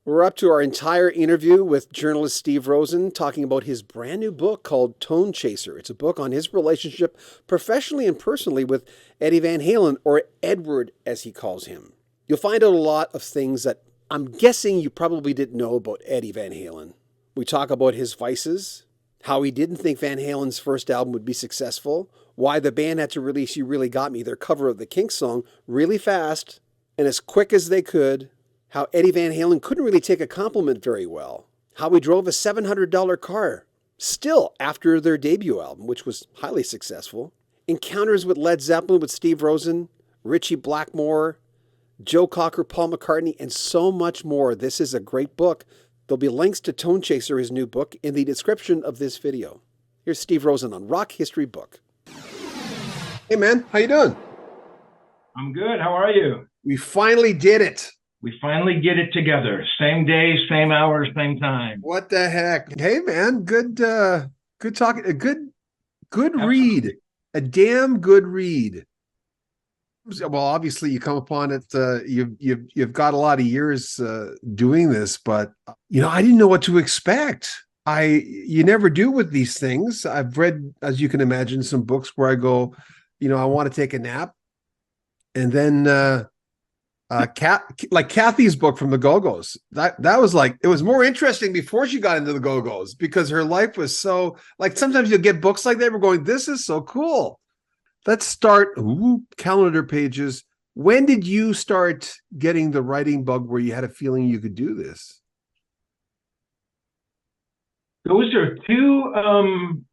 We're up to our entire interview with journalist Steve Rosen talking about his brand new book called Tone Chaser. It's a book on his relationship professionally and personally with Eddie Van Halen, or Edward as he calls him. You'll find out a lot of things that I'm guessing you probably didn't know about Eddie Van Halen. We talk about his vices, how he didn't think Van Halen's first album would be successful, why the band had to release You Really Got Me, their cover of the Kinks song, really fast and as quick as they could, how Eddie Van Halen couldn't really take a compliment very well, how he drove a $700 car, still after their debut album, which was highly successful, encounters with Led Zeppelin with Steve Rosen, Ritchie Blackmore, Joe Cocker, Paul McCartney, and so much more. This is a great book. There'll be links to Tone Chaser, his new book, in the description of this video. Here's Steve Rosen on Rock History Book. Hey man, how you doing? I'm good. How are you? We finally did it. We finally get it together. Same day, same hour, same time. What the heck? Hey man, good talking. A good Absolutely. read. A damn good read. Well, obviously you come upon it. You've got a lot of years doing this, but I didn't know what to expect. You never do with these things. I've read, as you can imagine, some books where I go, I want to take a nap, and then like Kathy's book from the Go-Go's. That was like, it was more interesting before she got into the Go-Go's, because her life was so, like, sometimes you'll get books like that, we're going, this is so cool. Let's start calendar pages. When did you start getting the writing bug where you had a feeling you could do this? Those are two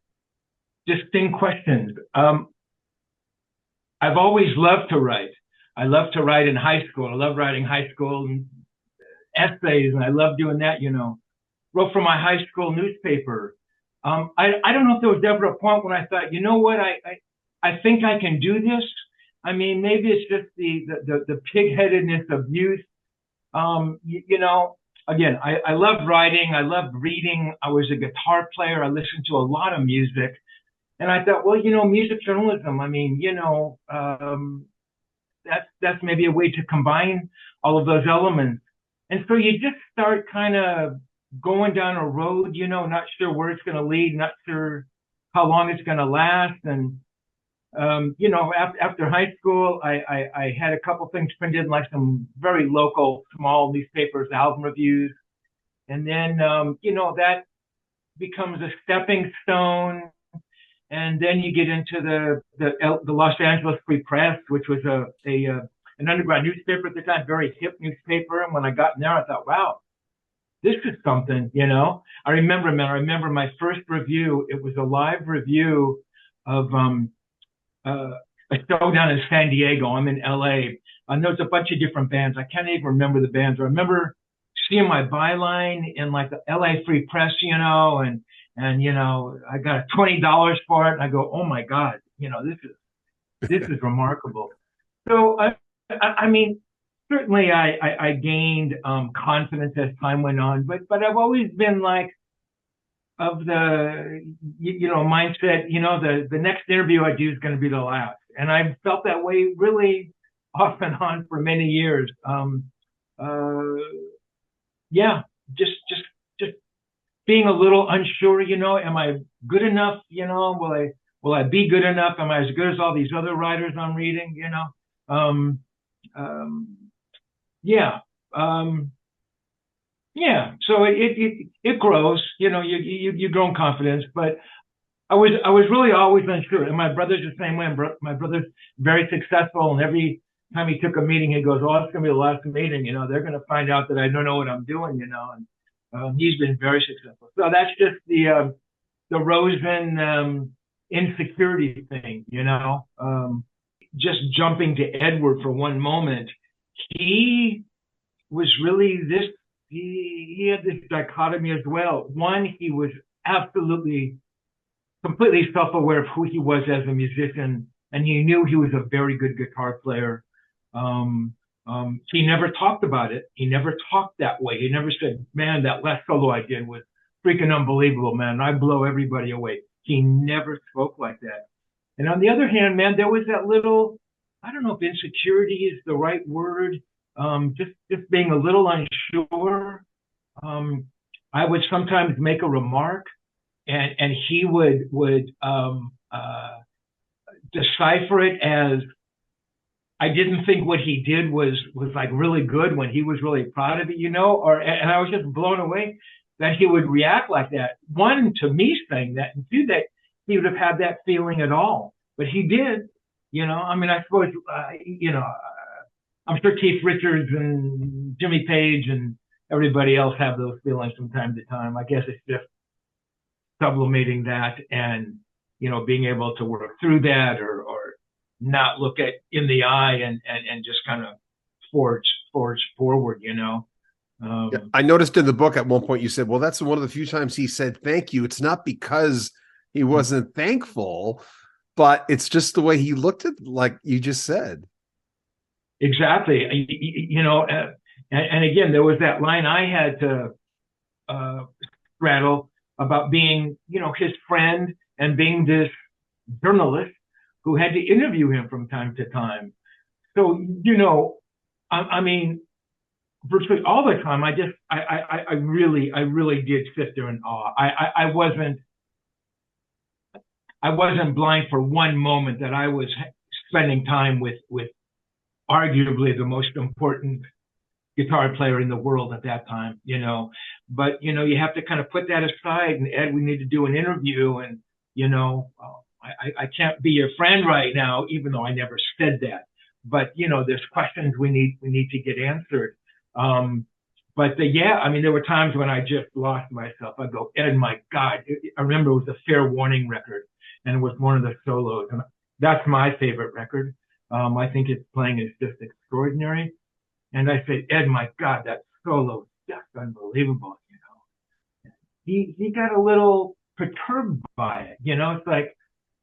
distinct questions. I've always loved to write. I loved to write in high school. I loved writing high school essays, and I loved doing that, Wrote for my high school newspaper. I don't know if there was ever a point when I thought, you know what, I think I can do this. I mean, maybe it's just the pig-headedness of youth. Again, I loved writing. I loved reading. I was a guitar player. I listened to a lot of music. And I thought, well, music journalism, I mean, that's maybe a way to combine all of those elements. And so you just start kind of going down a road, not sure where it's going to lead, not sure how long it's going to last. And, after high school, I had a couple things printed in like some very local, small newspapers, album reviews. And then, that becomes a stepping stone. And then you get into the Los Angeles Free Press, which was an underground newspaper at the time, very hip newspaper. And when I got in there, I thought, wow, this is something, I remember my first review. It was a live review of a show down in San Diego. I'm in LA. And there was a bunch of different bands. I can't even remember the bands. I remember seeing my byline in like the LA Free Press, and I got $20 for it, and I go, oh my God, this is remarkable. So I mean, certainly I gained confidence as time went on, but I've always been like of the mindset, the next interview I do is going to be the last, and I've felt that way really off and on for many years. Yeah, just being a little unsure, am I good enough? Will I be good enough? Am I as good as all these other writers I'm reading? Um, yeah, yeah. So it grows. You grow in confidence, but I was really always unsure. And my brother's the same way. My brother's very successful, and every time he took a meeting, he goes, "Oh, it's gonna be the last meeting. They're gonna find out that I don't know what I'm doing." And he's been very successful. So that's just the Rosen insecurity thing. Just jumping to Edward for one moment, he was really this. He had this dichotomy as well. One, he was absolutely, completely self-aware of who he was as a musician, and he knew he was a very good guitar player. He never talked about it. He never talked that way. He never said, man, that last solo I did was freaking unbelievable, man. I blow everybody away. He never spoke like that. And on the other hand, man, there was that little, I don't know if insecurity is the right word, just being a little unsure. I would sometimes make a remark, and he would decipher it as I didn't think what he did was like really good when he was really proud of it, or and I was just blown away that he would react like that. One, to me saying that, and two, that he would have had that feeling at all, but he did. I mean, I suppose I'm sure Keith Richards and Jimmy Page and everybody else have those feelings from time to time. I guess it's just sublimating that and being able to work through that or not look at in the eye and just kind of forge forward. Yeah, I noticed in the book at one point you said, well, that's one of the few times he said thank you. It's not because he wasn't thankful, but it's just the way he looked at, like you just said. Exactly. And again, there was that line I had to straddle about being, his friend and being this journalist who had to interview him from time to time. So, I mean, virtually all the time, I really did sit there in awe. I wasn't blind for one moment that I was spending time with arguably the most important guitar player in the world at that time, but you have to kind of put that aside, and Ed, we need to do an interview, and I can't be your friend right now, even though I never said that, but there's questions we need to get answered. Yeah, I mean, there were times when I just lost myself. I go, Ed, my God, I remember it was a Fair Warning record, and it was one of the solos, and that's my favorite record. I think his playing is just extraordinary. And I said, Ed, my God, that solo is just unbelievable. He got a little perturbed by it. It's like,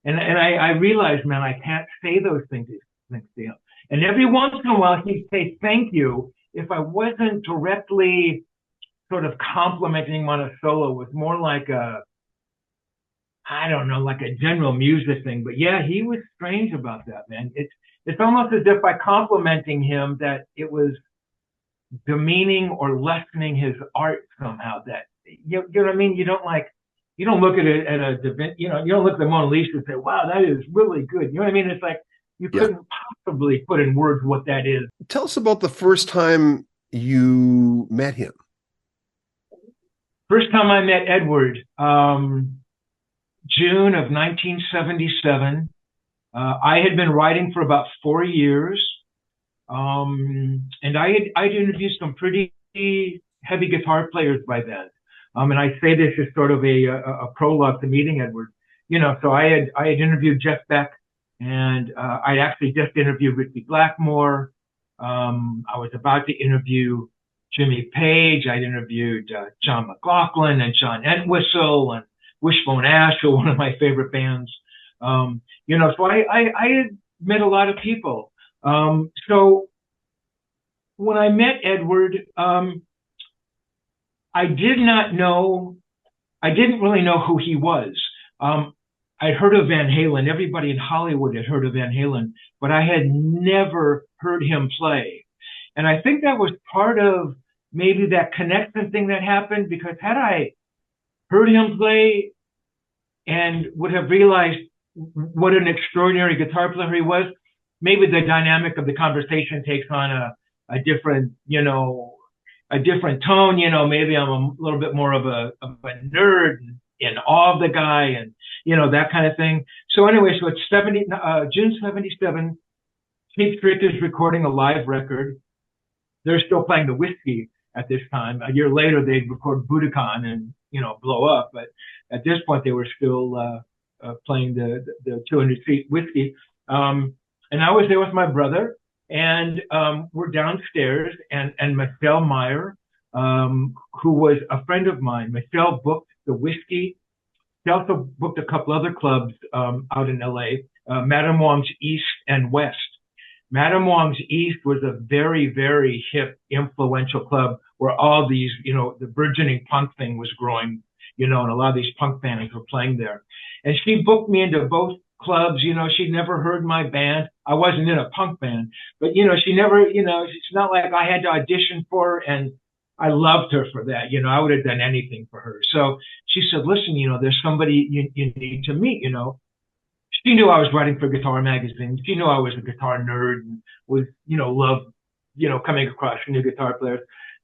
and I realized, man, I can't say those things to him. And every once in a while, he'd say thank you. If I wasn't directly sort of complimenting him on a solo, it was more like like a general music thing. But yeah, he was strange about that, man. It's almost as if by complimenting him that it was demeaning or lessening his art somehow. That you know what I mean? You don't look at it at you don't look at the Mona Lisa and say, wow, that is really good. You know what I mean? It's like you couldn't possibly put in words what that is. Tell us about the first time you met him. First time I met Edward, June of 1977. I had been writing for about 4 years, and I'd interviewed some pretty heavy guitar players by then. And I say this as sort of a prologue to meeting Edward. So I had interviewed Jeff Beck, and I actually just interviewed Ritchie Blackmore. I was about to interview Jimmy Page. I'd interviewed John McLaughlin and John Entwistle and Wishbone Ash, who are one of my favorite bands. So I had met a lot of people. So when I met Edward, I didn't really know who he was. I'd heard of Van Halen. Everybody in Hollywood had heard of Van Halen, but I had never heard him play. And I think that was part of maybe that connection thing that happened, because had I heard him play and would have realized what an extraordinary guitar player he was, maybe the dynamic of the conversation takes on a different, a different tone. Maybe I'm a little bit more of a nerd in awe of the guy and, that kind of thing. So anyway, so it's June 77, Keith Richards recording a live record. They're still playing the Whiskey at this time. A year later, they'd record Budokan and, blow up. But at this point, they were still playing the 200-seat Whiskey. And I was there with my brother, and we're downstairs, and Michelle Meyer, who was a friend of mine, Michelle booked the Whiskey. She also booked a couple other clubs out in LA, Madame Wong's East and West. Madame Wong's East was a very, very hip, influential club where all these, the burgeoning punk thing was growing, and a lot of these punk bands were playing there. And she booked me into both clubs. She'd never heard my band. I wasn't in a punk band, but, she never, it's not like I had to audition for her and I loved her for that. I would have done anything for her. So she said, listen, there's somebody you need to meet. She knew I was writing for Guitar Magazine. She knew I was a guitar nerd and was, loved, coming across new guitar players.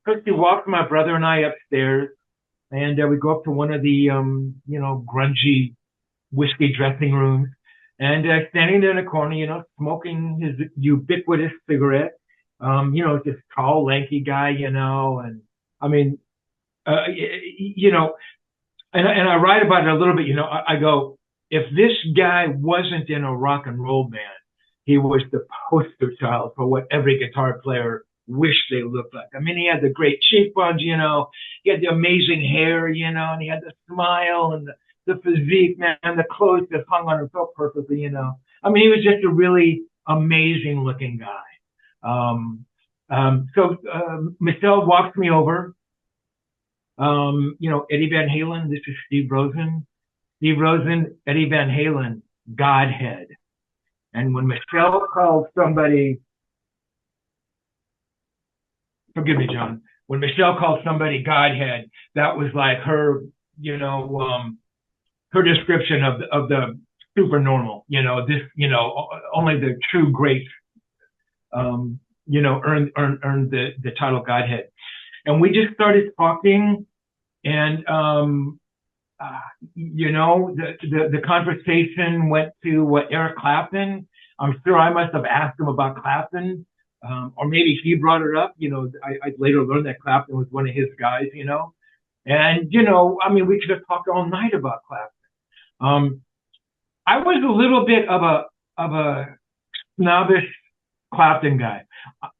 So she walked my brother and I upstairs, and we go up to one of the, grungy whiskey dressing rooms, and standing there in the corner, smoking his ubiquitous cigarette. This tall, lanky guy, and I mean, and I write about it a little bit. I go, if this guy wasn't in a rock and roll band, he was the poster child for what every guitar player wished they looked like. I mean, he had the great cheekbones, he had the amazing hair, and he had the smile and the physique, man, and the clothes just hung on him so perfectly, I mean, he was just a really amazing looking guy. So Michelle walks me over. Eddie Van Halen, this is Steve Rosen. Steve Rosen, Eddie Van Halen, Godhead. And when Michelle called somebody, forgive me, John, when Michelle called somebody Godhead, that was like her, her description of the super normal, only the true greats, earned the title Godhead. And we just started talking, and, the conversation went to Eric Clapton. I'm sure I must have asked him about Clapton, or maybe he brought it up. I later learned that Clapton was one of his guys, and, I mean, we could have talked all night about Clapton. I was a little bit of a snobbish Clapton guy.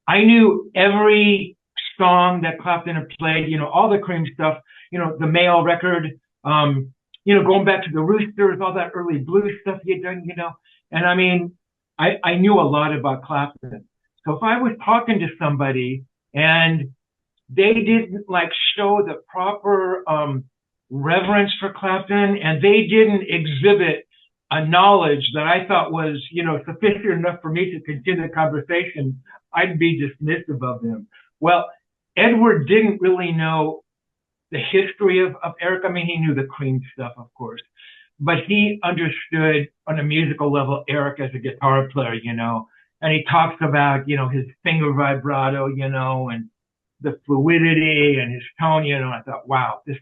I knew every song that Clapton had played, all the Cream stuff, the Mail record, going back to the Roosters, all that early blues stuff he had done, and I mean, I knew a lot about Clapton. So if I was talking to somebody and they didn't show the proper reverence for Clapton, and they didn't exhibit a knowledge that I thought was, sufficient enough for me to continue the conversation, I'd be dismissive of them. Well, Edward didn't really know the history of Eric. I mean, he knew the Cream stuff, of course, but he understood on a musical level Eric as a guitar player, and he talks about, his finger vibrato, and the fluidity and his tone, I thought, wow, this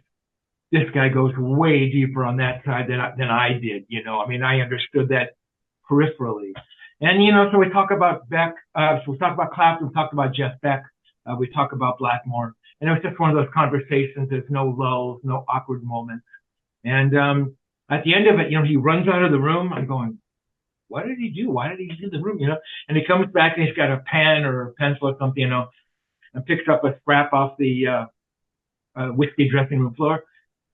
guy goes way deeper on that side than I did, I mean, I understood that peripherally. And, so we talk about Beck, so we talk about Clapton, we talked about Jeff Beck, we talk about Blackmore, and it was just one of those conversations. There's no lulls, no awkward moments. And at the end of it, he runs out of the room. I'm going, what did he do? Why did he leave the room? And he comes back and he's got a pen or a pencil or something, and picks up a scrap off the whiskey dressing room floor,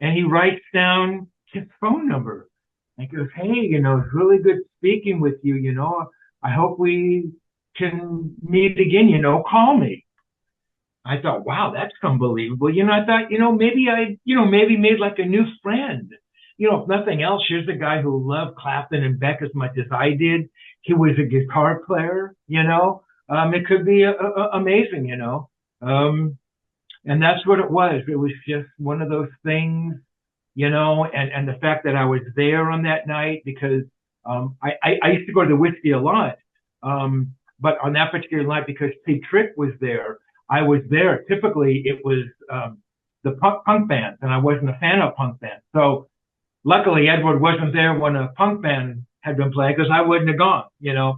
and he writes down his phone number. And he goes, hey, it's really good speaking with you. I hope we can meet again. Call me. I thought, wow, that's unbelievable. I thought, maybe maybe made a new friend. If nothing else, here's a guy who loved Clapton and Beck as much as I did. He was a guitar player, it could be amazing, and that's what it was. It was just one of those things, and the fact that I was there on that night, because I used to go to the whiskey a lot, but on that particular night, because Pete Trick was there, I was there. Typically, it was the punk bands, and I wasn't a fan of punk bands. So luckily, Edward wasn't there when a punk band had been playing, because I wouldn't have gone,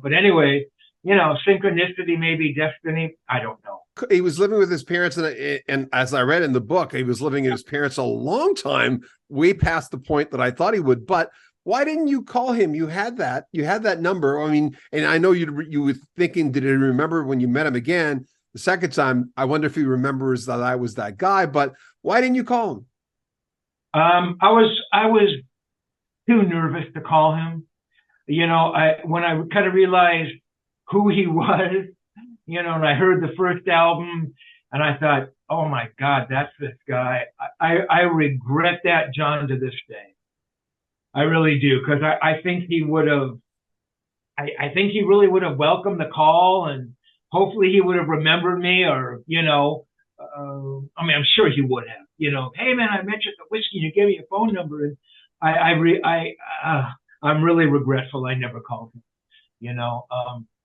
But anyway, synchronicity, maybe destiny, I don't know. He was living with his parents, and as I read in the book, he was living with his parents a long time, way past the point that I thought he would. But why didn't you call him? You had that number. I mean, and I know you were thinking, did he remember when you met him again the second time? I wonder if he remembers that I was that guy. But why didn't you call him? I was too nervous to call him. When I kind of realized who he was, and I heard the first album, and I thought, oh my God, that's this guy. I regret that, John, to this day. I really do, because I think he would have, I think he really would have welcomed the call, and hopefully he would have remembered me, or, I mean, I'm sure he would have, hey man, I mentioned the whiskey, you gave me a phone number, and I'm really regretful I never called him.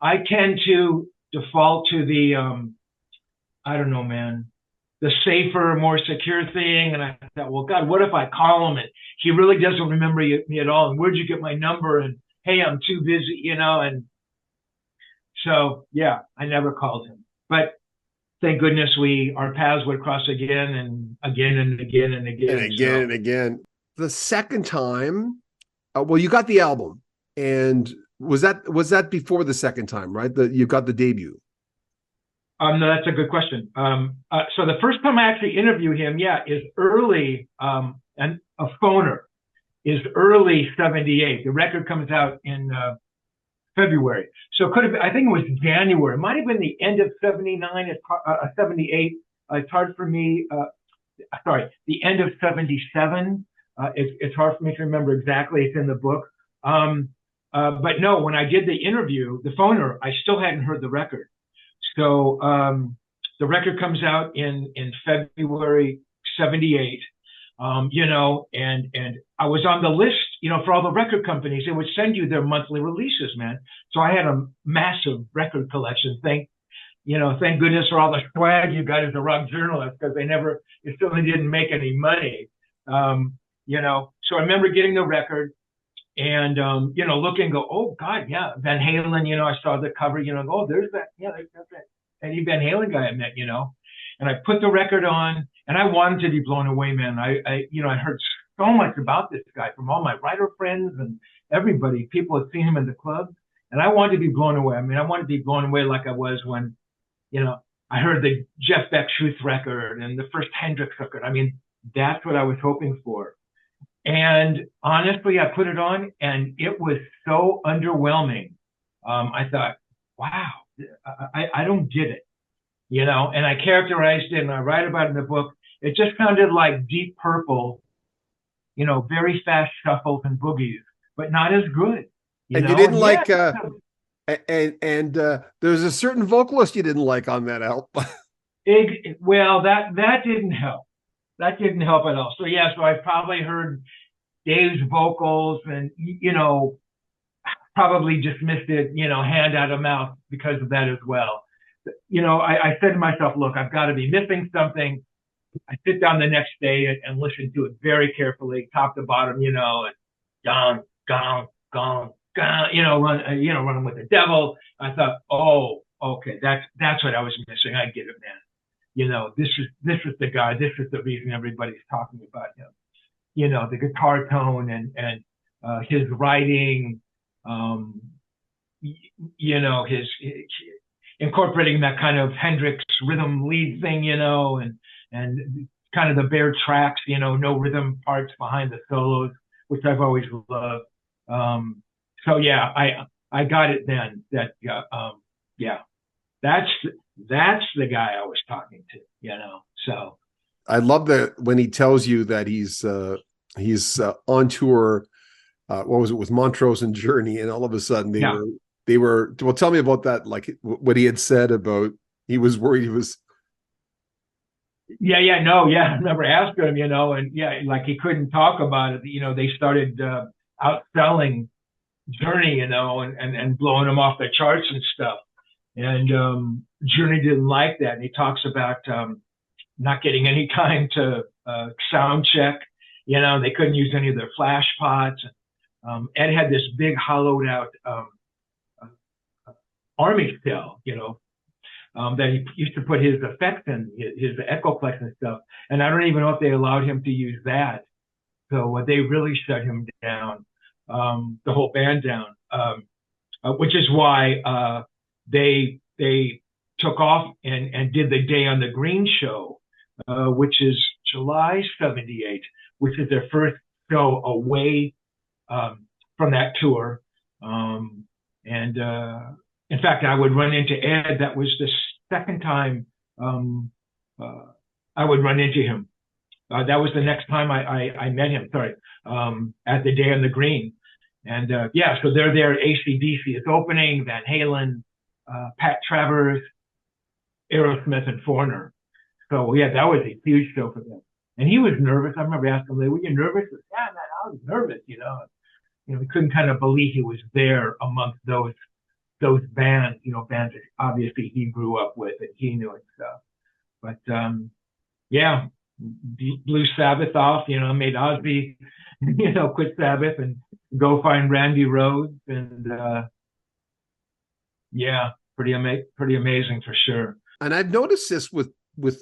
I tend to default to the, I don't know, man, the safer, more secure thing. And I thought, well, God, what if I call him and he really doesn't remember me at all? And where'd you get my number? And hey, I'm too busy, and so, yeah, I never called him. But thank goodness our paths would cross again and again and again and again. And again and again. The second time, well, you got the album. And was that before the second time, right? You got the debut. No, that's a good question. So the first time I actually interview him, is early, and a phoner is early 78. The record comes out in February. So it could have been, I think it was January. It might have been the end of 79, 78. It's hard for me, the end of 77. It's hard for me to remember exactly. It's in the book. But no, when I did the interview, the phoner, I still hadn't heard the record. So the record comes out in February 78, and I was on the list, for all the record companies. They would send you their monthly releases, man. So I had a massive record collection. Thank goodness for all the swag you got as a rock journalist, because it certainly didn't make any money. So I remember getting the record and, look and go, oh God, yeah, Van Halen, I saw the cover, oh, there's that Eddie Van Halen guy I met, and I put the record on and I wanted to be blown away, man. I heard so much about this guy from all my writer friends and everybody. People had seen him in the club, and I wanted to be blown away. I mean, I wanted to be blown away like I was when, I heard the Jeff Beck Truth record and the first Hendrix record. I mean, that's what I was hoping for. And honestly, I put it on and it was so underwhelming. I thought, wow, I don't get it, and I characterized it and I write about it in the book. It just sounded like Deep Purple, very fast shuffles and boogies, but not as good. You didn't like, and there's a certain vocalist you didn't like on that album. Well, that didn't help. That didn't help at all. So so I probably heard Dave's vocals and, probably dismissed it, hand out of mouth because of that as well. I said to myself, look, I've got to be missing something. I sit down the next day and listen to it very carefully, top to bottom, and gong, gong, gong, gong, running with the devil. I thought, oh, okay, that's what I was missing. I get it, man. This is the guy. This is the reason everybody's talking about him. The guitar tone and his writing, his incorporating that kind of Hendrix rhythm lead thing, and kind of the bare tracks, no rhythm parts behind the solos, which I've always loved. So yeah, I got it then that, that's the guy I was talking to, so. I love that when he tells you that he's on tour, what was it, with Montrose and Journey, and all of a sudden they were, well, tell me about that, like what he had said about, he was worried he was. I remember asking him, and like he couldn't talk about it. They started outselling Journey, and blowing him off the charts and stuff. And Journey didn't like that. And he talks about not getting any time to sound check. They couldn't use any of their flash pots. Ed had this big hollowed out army cell, that he used to put his effects in, his Echoplex and stuff. And I don't even know if they allowed him to use that. So they really shut him down, the whole band down, which is why they took off and did the Day on the Green show, which is July 78, which is their first show away from that tour. And in fact, I would run into Ed. That was the second time I would run into him. That was the next time I met him, at the Day on the Green. And so they're there, AC/DC is opening, Van Halen, Pat Travers, Aerosmith, and Foreigner. So yeah, that was a huge show for them. And he was nervous. I remember asking him, "Were you nervous?" He said, "Yeah, man, I was nervous. He couldn't kind of believe he was there amongst those bands. Bands that obviously he grew up with and he knew and stuff. But yeah, blew Sabbath off. Made Ozzy, quit Sabbath and go find Randy Rhoads, and yeah, pretty amazing for sure. And I've noticed this with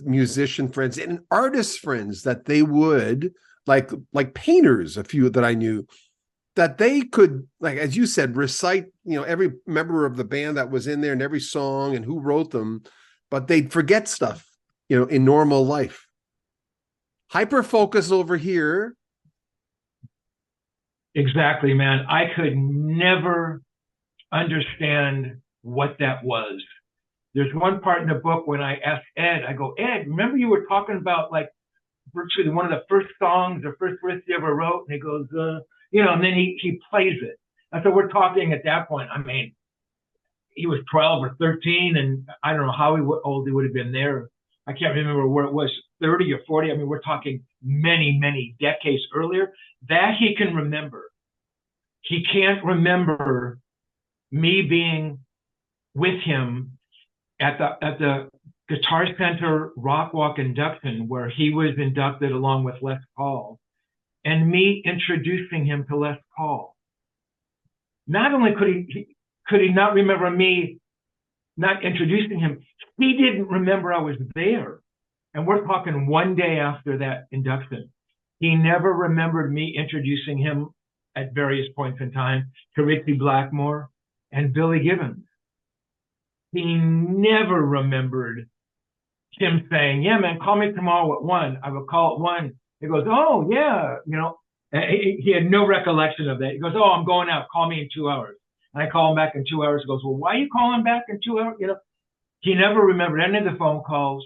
musician friends and artist friends that they would like painters, a few that I knew, that they could, like as you said, recite every member of the band that was in there and every song and who wrote them, but they'd forget stuff in normal life. Hyper focus over here. Exactly, man. I could never understand what that was. There's one part in the book when I asked Ed, I go, "Ed, remember you were talking about like virtually one of the first songs or first riffs you ever wrote?" And he goes, and then he plays it. And so we're talking at that point. I mean, he was 12 or 13, and I don't know how old he would have been there. I can't remember where it was, 30 or 40. I mean, we're talking many, many decades earlier. That he can remember. He can't remember me being with him at the Guitar Center Rock Walk induction, where he was inducted along with Les Paul, and me introducing him to Les Paul. Not only could he not remember me not introducing him, he didn't remember I was there. And we're talking one day after that induction. He never remembered me introducing him at various points in time to Ritchie Blackmore and Billy Gibbons. He never remembered him saying, "Yeah, man, call me tomorrow at 1. I will call at 1. He goes, "Oh, yeah." He had no recollection of that. He goes, "Oh, I'm going out. Call me in 2 hours." And I call him back in 2 hours. He goes, "Well, why are you calling back in 2 hours?" He never remembered any of the phone calls.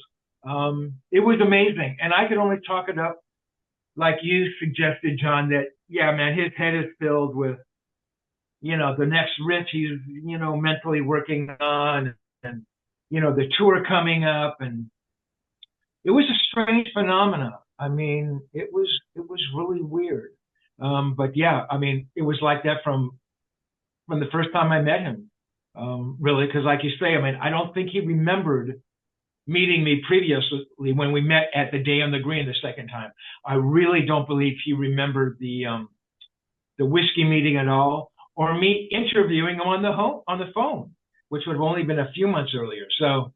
It was amazing. And I could only chalk it up, like you suggested, John, that, yeah, man, his head is filled with, the next riff he's, mentally working on, and, the tour coming up. And it was a strange phenomenon. I mean, it was really weird. But yeah, I mean, it was like that from the first time I met him, really, because like you say, I mean, I don't think he remembered meeting me previously when we met at the Day on the Green the second time. I really don't believe he remembered the whiskey meeting at all, or me interviewing him on the phone, which would have only been a few months earlier. So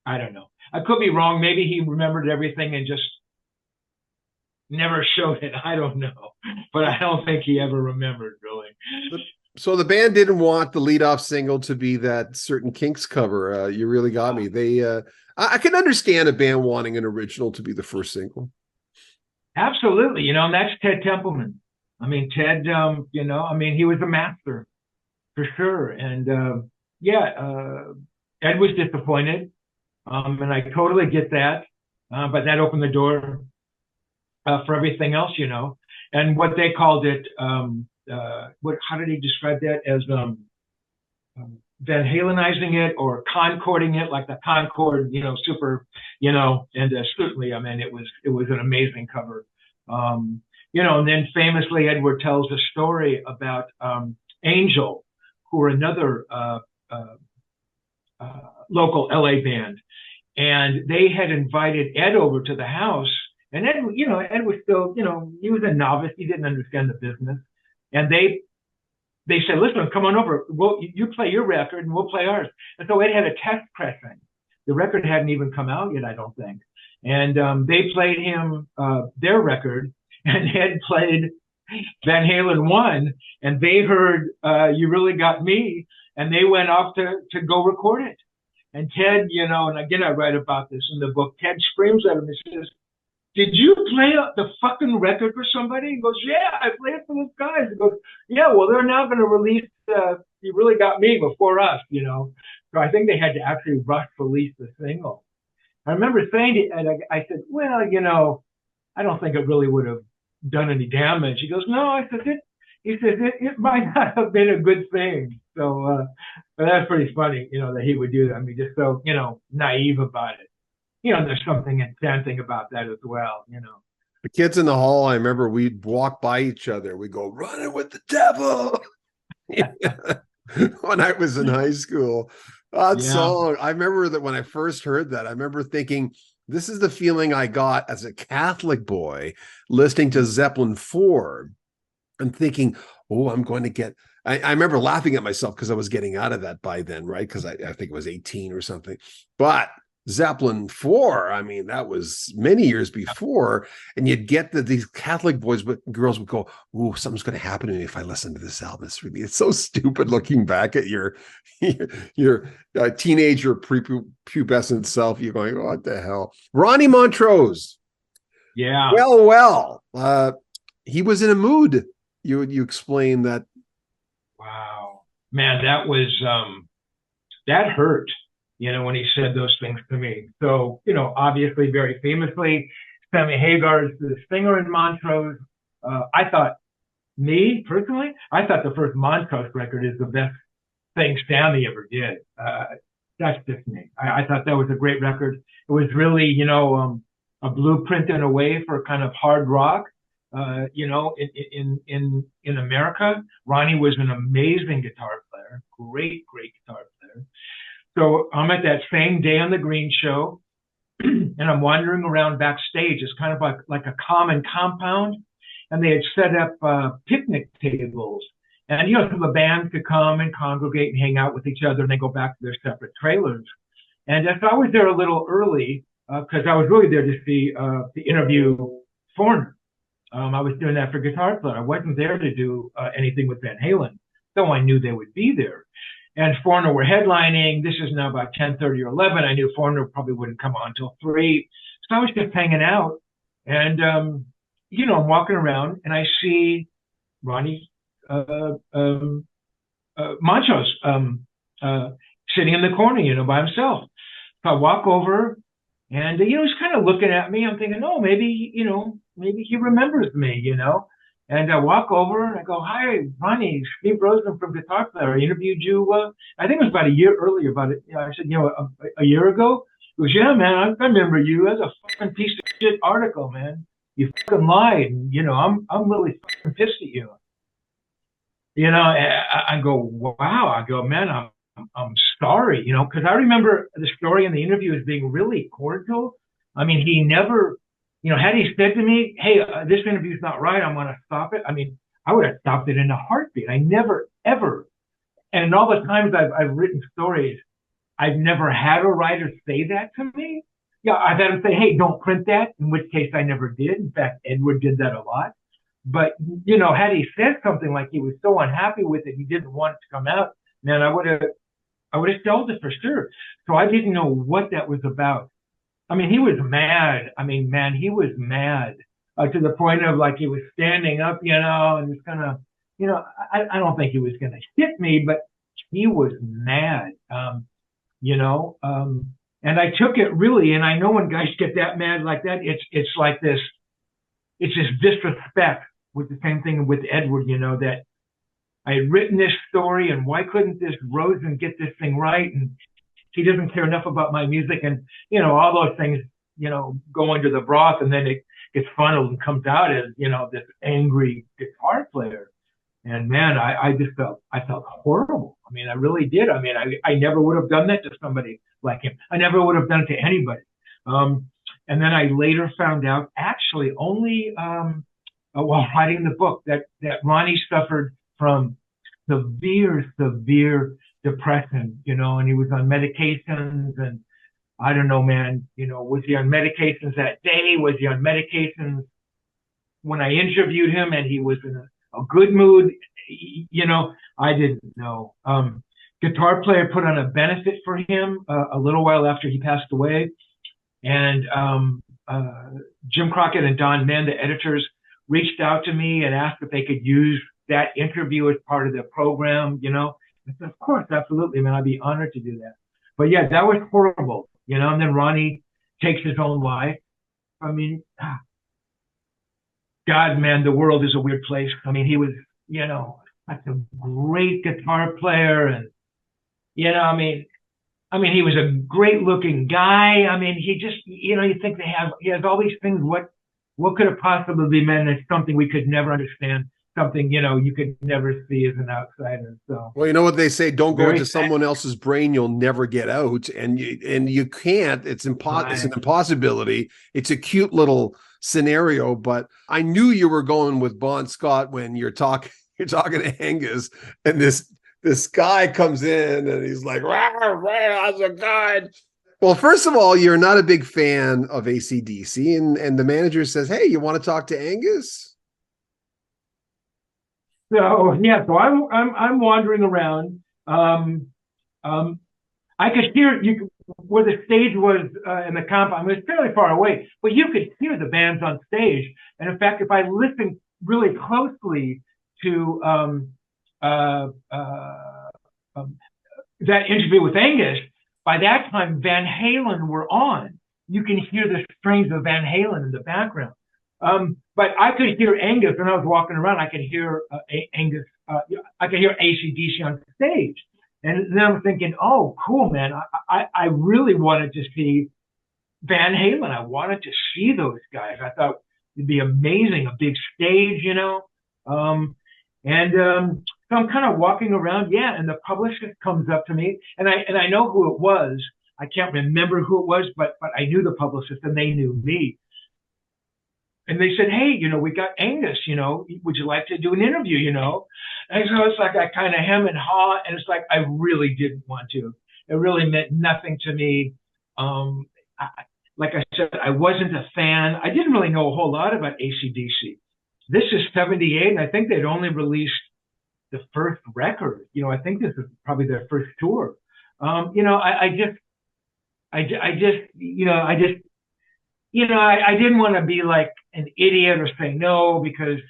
I don't know. I could be wrong. Maybe he remembered everything and just never showed it. I don't know, but I don't think he ever remembered, really. So the band didn't want the leadoff single to be that certain Kinks cover. You really got me. I can understand a band wanting an original to be the first single. Absolutely. And that's Ted Templeman. I mean, Ted, he was a master for sure. And Ed was disappointed. And I totally get that. But that opened the door for everything else, And what they called it, how did he describe that? As Van Halenizing it or concording it, like the Concorde, super, and certainly, I mean, it was an amazing cover. And then famously, Edward tells a story about Angel, who were another local LA band, and they had invited Ed over to the house. And Ed was still, he was a novice. He didn't understand the business. And they said, "Listen, come on over. You play your record and we'll play ours." And so Ed had a test pressing. The record hadn't even come out yet, I don't think. And they played him their record, and Ed played Van Halen 1, and they heard "You Really Got Me," and they went off to go record it. And Ted, and again, I write about this in the book, Ted screams at him and says, "Did you play the fucking record for somebody?" He goes, "Yeah, I played it for those guys." He goes, "Yeah, well, they're now going to release You Really Got Me before us, So I think they had to actually rush release the single. I remember saying to Ed, I said, "Well, I don't think it really would have done any damage." He goes, "No," I said, it might not have been a good thing. So but that's pretty funny, that he would do that. I mean, just so, naive about it. there's something enchanting about that as well, The kids in the hall, I remember we'd walk by each other. We go, running with the devil. When I was in high school. That Yeah. song, I remember that when I first heard that, I remember thinking, this is the feeling I got as a Catholic boy listening to Zeppelin 4 and thinking, oh, I'm going to get. I remember laughing at myself because I was getting out of that by then, right? Because I think it was 18 or something. But Zeppelin 4, I mean, that was many years before. And you'd get that these Catholic boys, but girls would go, oh, something's going to happen to me if I listen to this album. It's so stupid looking back at your teenager prepubescent self. You're going, oh, what the hell? Ronnie Montrose. Yeah. Well. He was in a mood. You explained that. Wow, man, that hurt, when he said those things to me. So, obviously, very famously, Sammy Hagar's the singer in Montrose. Me personally, I thought the first Montrose record is the best thing Sammy ever did. That's just me. I thought that was a great record. It was really, a blueprint in a way for kind of hard rock. In America, Ronnie was an amazing guitar player, great guitar player. So I'm at that same day on the Green Show, and I'm wandering around backstage. It's kind of like a common compound, and they had set up picnic tables, and so the band could come and congregate and hang out with each other, and they go back to their separate trailers. And so I was there a little early because I was really there to see the interview Foreigner. I was doing that for Guitar Player. I wasn't there to do anything with Van Halen, though I knew they would be there. And Foreigner were headlining. This is now about 10:30 or 11. I knew Foreigner probably wouldn't come on until 3. So I was just hanging out. And, I'm walking around and I see Ronnie Montrose sitting in the corner, by himself. So I walk over and, he's kind of looking at me. I'm thinking, oh, maybe he remembers me, And I walk over and I go, hi, Ronnie, Steve Rosen from Guitar Player. I interviewed you, I think it was about a year earlier, I said, a year ago. He goes, yeah, man, I remember you. That's a fucking piece of shit article, man. You fucking lied. And, I'm really fucking pissed at you. I go, wow. I go, man, I'm sorry, because I remember the story in the interview as being really cordial. I mean, he never, had he said to me, hey, this interview's not right, I'm going to stop it. I mean, I would have stopped it in a heartbeat. I never, ever. And in all the times I've written stories, I've never had a writer say that to me. Yeah, I've had him say, hey, don't print that, in which case I never did. In fact, Edward did that a lot. But, had he said something like he was so unhappy with it, he didn't want it to come out, man, I would have told it for sure. So I didn't know what that was about. I mean, he was mad. I mean, man, he was mad to the point of like he was standing up, and was gonna, I don't think he was gonna hit me, but he was mad, and I took it really. And I know when guys get that mad like that, it's like this, it's this disrespect. With the same thing with Edward, that I had written this story, and why couldn't this Rosen get this thing right? And he doesn't care enough about my music, and all those things, go under the broth, and then it gets funneled and comes out as this angry guitar player. And man, I felt horrible. I mean, I really did. I mean, I never would have done that to somebody like him. I never would have done it to anybody. And then I later found out, actually, only while writing the book, that Ronnie suffered from severe depression, and he was on medications. And I don't know, man, was he on medications that day? Was he on medications when I interviewed him and he was in a good mood? I didn't know. Guitar Player put on a benefit for him a little while after he passed away. And Jim Crockett and Don Mann, the editors, reached out to me and asked if they could use that interview as part of the program, I said, of course, absolutely, man. I'd be honored to do that. But yeah, that was horrible, and then Ronnie takes his own life. I mean, God, man, the world is a weird place. I mean, he was, such a great guitar player. And, I mean, I mean, he was a great looking guy. I mean, he just, you know, you think he has all these things. What could it possibly be meant? It's something we could never understand, something, you know, you could never see as an outsider. So Well, you know what they say, don't go very into someone else's brain, you'll never get out. And you can't. It's an impossibility. It's a cute little scenario, but I knew you were going with Bon Scott when you're talking to Angus, and this guy comes in and he's like, rah, rah, how's it going? Well, first of all, you're not a big fan of AC/DC, and the manager says, hey, you want to talk to Angus? So yeah, so I'm wandering around. I could hear where the stage was in the compound. It was fairly far away, but you could hear the bands on stage. And in fact, if I listened really closely to that interview with Angus, by that time Van Halen were on. You can hear the strains of Van Halen in the background. But I could hear Angus when I was walking around. I could hear Angus. I could hear AC/DC on stage, and then I'm thinking, "Oh, cool, man! I really wanted to see Van Halen. I wanted to see those guys. I thought it'd be amazing, a big stage, you know." So I'm kind of walking around, yeah, and the publicist comes up to me, and I know who it was. I can't remember who it was, but I knew the publicist, and they knew me. And they said, hey, you know, we got Angus, you know, would you like to do an interview, you know? And so it's like I kind of hem and haw, and it's like I really didn't want to. It really meant nothing to me. Like I said, I wasn't a fan. I didn't really know a whole lot about AC/DC. This is 78, and I think they'd only released the first record. You know, I think this is probably their first tour. You know, I didn't want to be like an idiot or say no, because,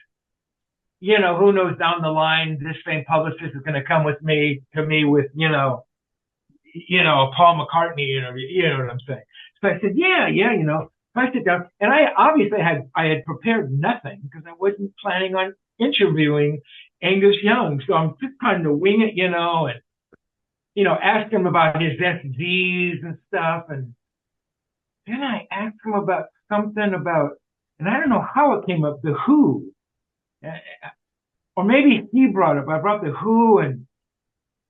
you know, who knows down the line, this same publicist is going to come to me with, you know, a Paul McCartney interview, you know what I'm saying? So I said, yeah, you know, I sit down, and I obviously had prepared nothing because I wasn't planning on interviewing Angus Young. So I'm just kind of wing it, you know, and, you know, ask him about his SDs and stuff. And then I asked him about something about, and I don't know how it came up, the Who. Or maybe he brought it up. I brought the Who, and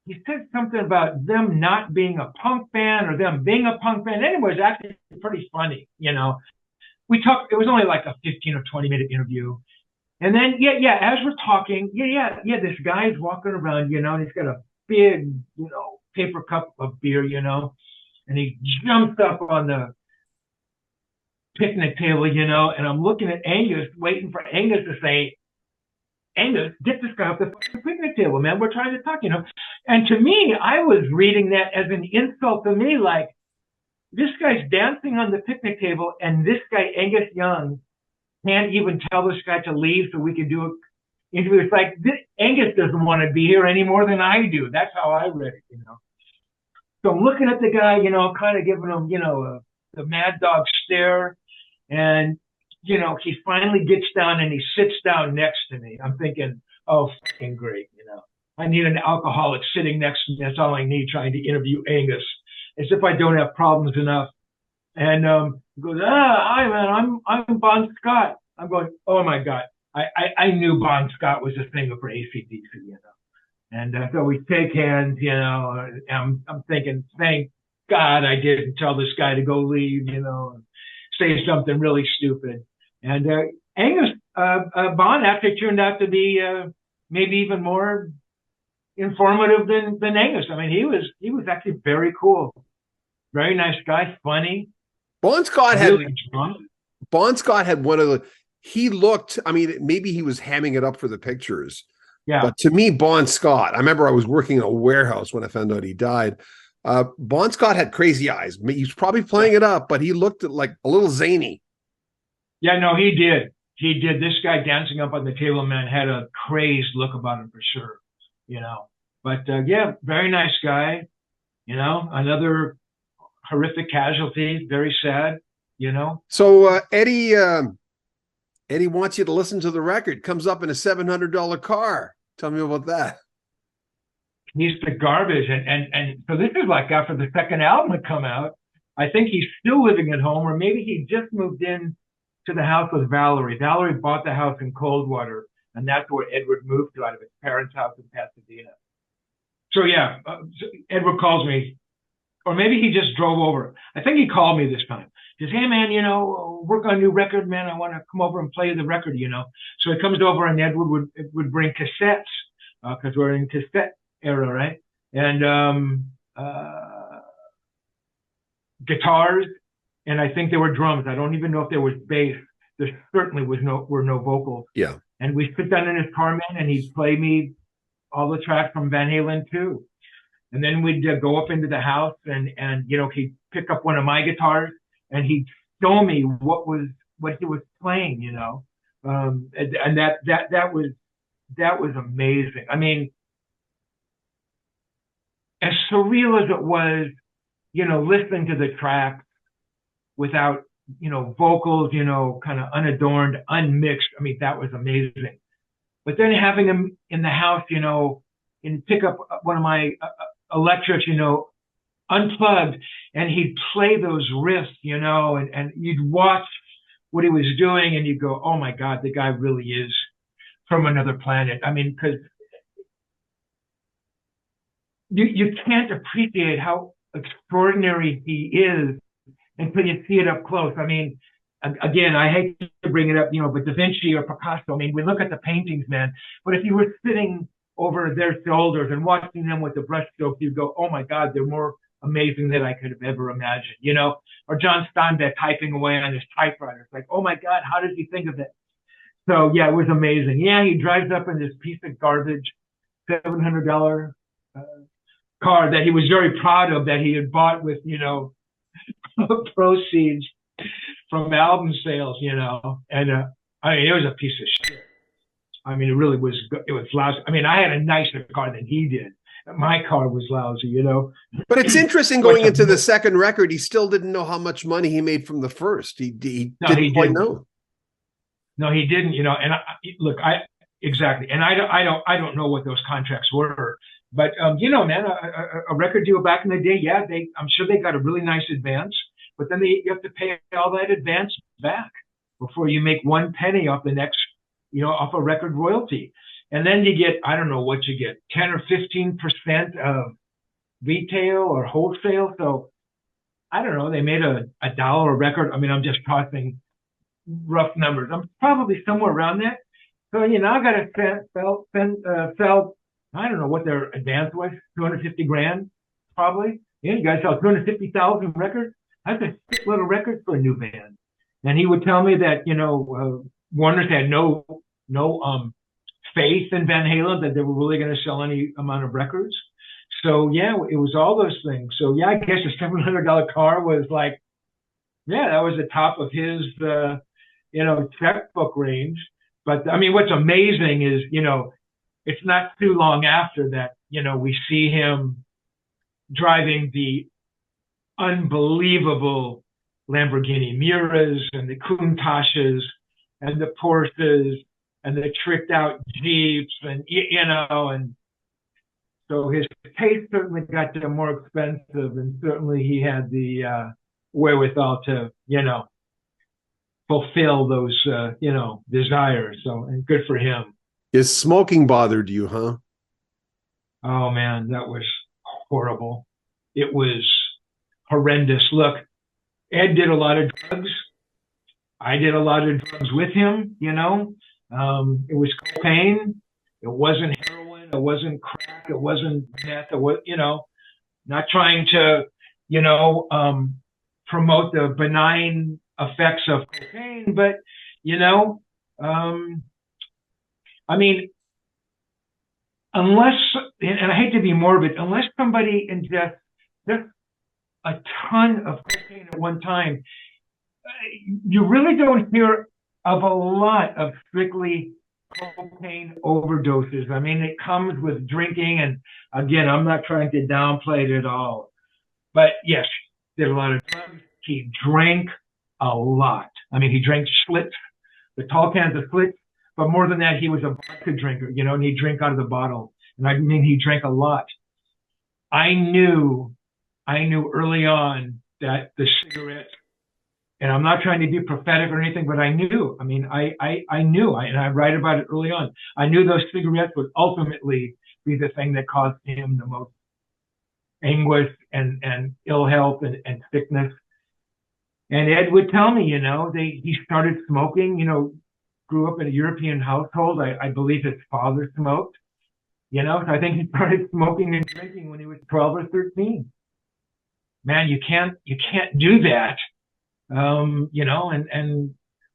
he said something about them not being a punk band or them being a punk band. Anyway, it was actually pretty funny, you know. We talked, it was only like a 15 or 20-minute interview. And then, as we're talking, this guy's walking around, you know, and he's got a big, you know, paper cup of beer, you know, and he jumps up on the picnic table, you know, and I'm looking at Angus, waiting for Angus to say, Angus, get this guy off the picnic table, man. We're trying to talk, you know. And to me, I was reading that as an insult to me, like, this guy's dancing on the picnic table, and this guy, Angus Young, can't even tell this guy to leave so we can do an interview. It's like, Angus doesn't want to be here any more than I do. That's how I read it, you know. So I'm looking at the guy, you know, kind of giving him, you know, the mad dog stare. And, you know, he finally gets down and he sits down next to me. I'm thinking, oh, fucking great, you know. I need an alcoholic sitting next to me. That's all I need, trying to interview Angus. As if I don't have problems enough. And he goes, hi, man, I'm Bon Scott. I'm going, oh, my God. I knew Bon Scott was a singer for AC/DC, you know. And so we take hands, you know, and I'm thinking, thank God I didn't tell this guy to go leave, you know, and say something really stupid. And Angus, Bon actually turned out to be maybe even more informative than Angus. I mean, he was actually very cool. Very nice guy, funny. Bon Scott really had one of the, he looked, I mean, maybe he was hamming it up for the pictures. Yeah. But to me, Bon Scott, I remember I was working in a warehouse when I found out he died. Bon Scott had crazy eyes. He was probably playing it up, but he looked like a little zany. Yeah, no, he did. He did. This guy dancing up on the table, man, had a crazed look about him for sure, you know. But yeah, very nice guy, you know, another horrific casualty, very sad, you know. So Eddie wants you to listen to the record. Comes up in a $700 car. Tell me about that. piece of garbage. And so this is like after the second album had come out. I think he's still living at home, or maybe he just moved in to the house with Valerie. Valerie bought the house in Coldwater, and that's where Edward moved to, out of his parents' house in Pasadena. So yeah, so Edward calls me, or maybe he just drove over. I think he called me this time. He says, "Hey man, work on a new record, man. I want to come over and play the record, So he comes over, and Edward would bring cassettes, because we're in cassette era, right? And guitars, and I think there were drums. I don't even know if there was bass. There certainly were no vocals. Yeah. And we sit down in his car, man, and he'd play me all the tracks from Van Halen too. And then we'd go up into the house, and he'd pick up one of my guitars, and he'd show me what he was playing, and that was amazing. I mean, as surreal as it was, listening to the tracks without, vocals, kind of unadorned, unmixed. I mean, that was amazing. But then having him in the house, and pick up one of my electrics, unplugged, and he'd play those riffs, and you'd watch what he was doing, and you'd go, oh my God, the guy really is from another planet. I mean, because you can't appreciate how extraordinary he is until you see it up close. I mean, again, I hate to bring it up, but Da Vinci or Picasso, I mean, we look at the paintings, man, but if you were sitting over their shoulders and watching them with the brushstrokes, you'd go, oh my God, they're more amazing than I could have ever imagined, or John Steinbeck typing away on his typewriter. It's like, oh my God, how did he think of it? So yeah, it was amazing. Yeah, he drives up in this piece of garbage, $700 car that he was very proud of, that he had bought with, proceeds from album sales, and I mean, it was a piece of shit. I mean, it really was. It was lousy. I mean, I had a nicer car than he did. My car was lousy, But it's interesting, going into the second record, he still didn't know how much money he made from the first. He didn't quite know. No, he didn't. Look, exactly, and I don't know what those contracts were. But, man, a record deal back in the day, yeah, I'm sure they got a really nice advance, but then you have to pay all that advance back before you make one penny off the next, off a record royalty. And then you get, I don't know what you get, 10 or 15% of retail or wholesale. So I don't know, they made a dollar a record. I mean, I'm just talking rough numbers. I'm probably somewhere around that. So, I got to sell, I don't know what their advance was, 250 grand, probably. Yeah, you guys sell 250,000 records. That's a sick little record for a new band. And he would tell me that, Warner's had no faith in Van Halen, that they were really going to sell any amount of records. So yeah, it was all those things. So yeah, I guess a $700 car was like, yeah, that was the top of his, checkbook range. But I mean, what's amazing is, it's not too long after that, we see him driving the unbelievable Lamborghini Miras and the Countaches and the Porsches and the tricked out Jeeps, and, and so his taste certainly got more expensive, and certainly he had the wherewithal to, fulfill those, desires. So, and good for him. Is smoking bothered you, huh? Oh man, that was horrible. It was horrendous. Look, Ed did a lot of drugs. I did a lot of drugs with him, it was cocaine. It wasn't heroin. It wasn't crack. It wasn't meth. It was, not trying to, promote the benign effects of cocaine, but, I mean, unless, and I hate to be morbid, unless somebody ingests just a ton of cocaine at one time, you really don't hear of a lot of strictly cocaine overdoses. I mean, it comes with drinking, and again, I'm not trying to downplay it at all. But yes, did a lot of drugs. He drank a lot. I mean, he drank Schlitz, the tall cans of Schlitz. But more than that, he was a vodka drinker, and he'd drink out of the bottle. And I mean, he drank a lot. I knew early on that the cigarette, and I'm not trying to be prophetic or anything, but I knew. I mean, I knew, and I write about it early on. I knew those cigarettes would ultimately be the thing that caused him the most anguish and ill health and sickness. And Ed would tell me, he started smoking, grew up in a European household. I believe his father smoked, so I think he started smoking and drinking when he was 12 or 13. Man, you can't do that. And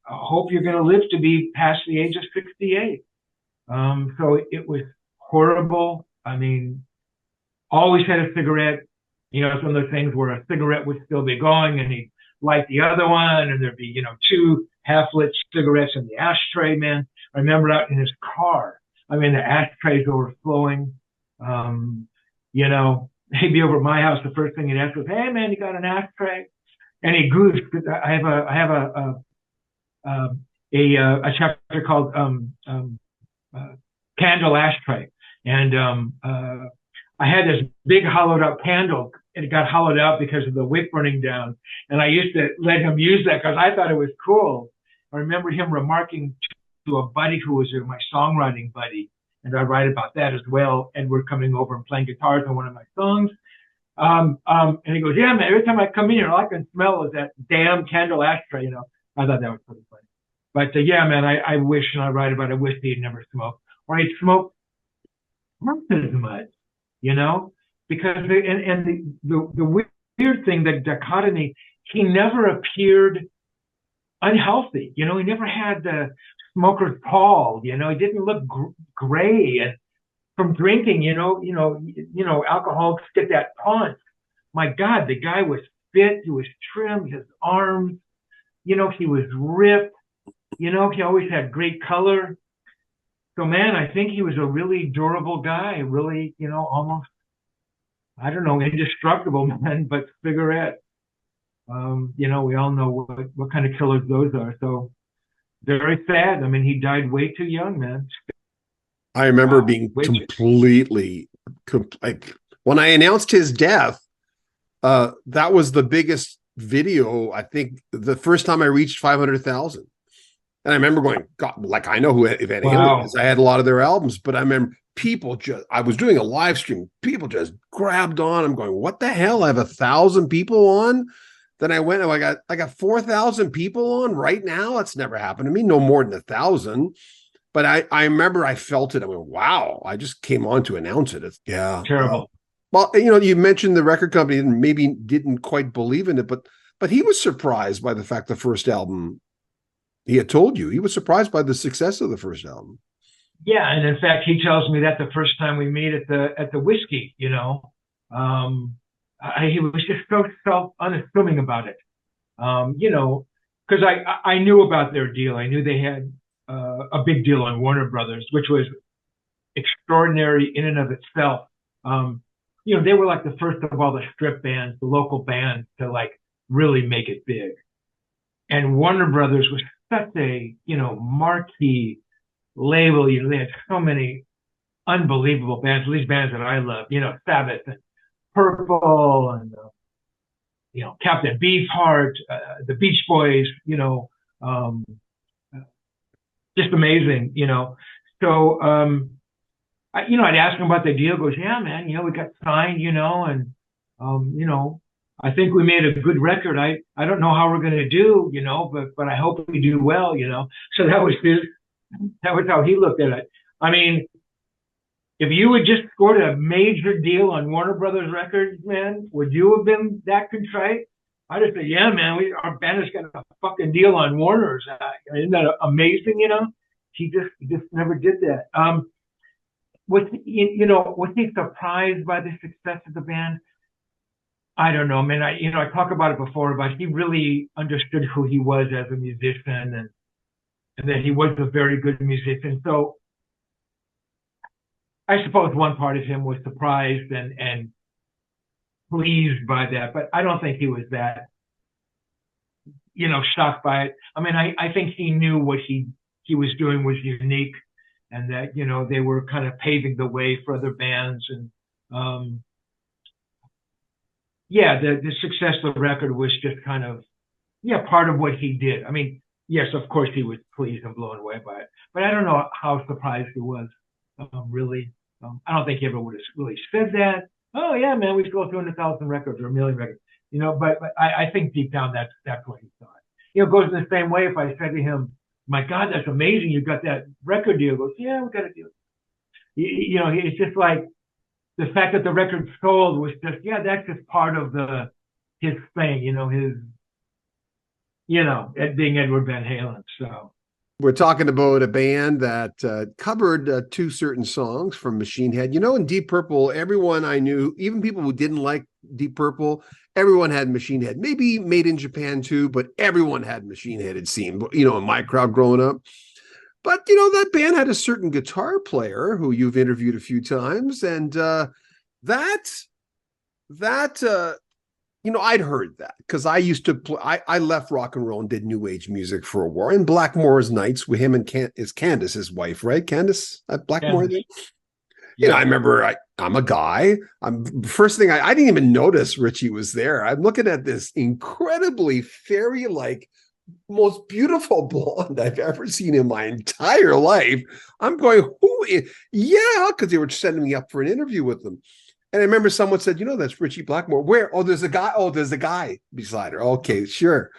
I hope you're going to live to be past the age of 68. So it was horrible. I mean, always had a cigarette, some of those things where a cigarette would still be going and he'd light the other one and there'd be, two half-lit cigarettes in the ashtray, man. I remember out in his car, I mean, the ashtrays overflowing. He'd be over at my house. The first thing he'd ask was, "Hey man, you got an ashtray?" And he goofed. I have a chapter called candle ashtray, and I had this big hollowed out candle, and it got hollowed out because of the wick burning down. And I used to let him use that because I thought it was cool. I remember him remarking to a buddy who was my songwriting buddy, and I write about that as well. Edward coming over and playing guitars on one of my songs. And he goes, "Yeah, man, every time I come in here, all I can smell is that damn candle ashtray." I thought that was pretty funny. But yeah, man, I wish, and I write about it, I wish he'd never smoked, or he'd smoked not as much, because the weird thing, the dichotomy, he never appeared unhealthy. He never had the smoker's pall. He didn't look gray, and from drinking, alcoholics get that paunch. My God, the guy was fit. He was trimmed. His arms, he was ripped. He always had great color. So, man, I think he was a really durable guy. Really, almost, I don't know, indestructible, man. But cigarette, we all know what kind of killers those are. So, very sad. I mean, he died way too young, man. I remember being completely, like, when I announced his death, that was the biggest video, I think, the first time I reached 500,000. And I remember going, God, like, I know who Van Halen is. I had a lot of their albums, but I remember I was doing a live stream. People just grabbed on. I'm going, what the hell? I have 1,000 people on. Then I went, I got 4,000 people on right now. That's never happened to me. No more than 1,000. But I remember I felt it. I went, wow, I just came on to announce it. It's terrible. Well, you mentioned the record company and maybe didn't quite believe in it, but he was surprised by the fact the first album, he had told you, he was surprised by the success of the first album. Yeah, and in fact, he tells me that the first time we meet at the whiskey, he was just so unassuming about it, because I knew about their deal. I knew they had a big deal on Warner Brothers, which was extraordinary in and of itself. They were like the first of all the strip bands, the local bands, to like really make it big. And Warner Brothers was such a, marquee label. They had so many unbelievable bands, these bands that I love, Sabbath and Purple and, Captain Beefheart, the Beach Boys, just amazing, So, I'd ask him about the deal. Goes, yeah, man, we got signed, and, I think we made a good record. I don't know how we're going to do, but I hope we do well, So that was how he looked at it. I mean, if you had just scored a major deal on Warner Brothers Records, man, would you have been that contrite? I just said, yeah, man, our band has got a fucking deal on Warner's. Isn't that amazing? He just never did that. Was he surprised by the success of the band? I don't know, man. I talk about it before, but he really understood who he was as a musician and that he was a very good musician. So I suppose one part of him was surprised and pleased by that, but I don't think he was that, shocked by it. I mean, I think he knew what he was doing was unique and that, they were kind of paving the way for other bands. And, yeah, the success of the record was just kind of, yeah, part of what he did. I mean, yes, of course he was pleased and blown away by it, but I don't know how surprised he was, really. I don't think he ever would have really said that. Oh yeah, man, we sold 200,000 records or a million records, but I think deep down that's what he thought. It goes in the same way if I said to him, my God, that's amazing. You got that record deal. He goes, yeah, we got a deal. It's just like the fact that the record sold was just, yeah, that's just part of his thing, it being Edward Van Halen. So We're talking about a band that covered two certain songs from Machine Head. In Deep Purple, everyone I knew, even people who didn't like Deep Purple, everyone had Machine Head. Maybe Made in Japan too, but everyone had Machine Head, it seemed, in my crowd growing up. But, that band had a certain guitar player who you've interviewed a few times. And I'd heard that because I used to play, I left rock and roll and did new age music for a while. In Blackmore's Nights with him and is Candace, his wife, right? Candace Blackmore. yeah. I remember I'm a guy. First thing I didn't even notice Ritchie was there. I'm looking at this incredibly fairy-like, most beautiful blonde I've ever seen in my entire life. I'm going, who is? Yeah, because they were sending me up for an interview with them. And I remember someone said, that's Ritchie Blackmore. Where? Oh, there's a guy. Oh, there's a guy beside her. Okay, sure.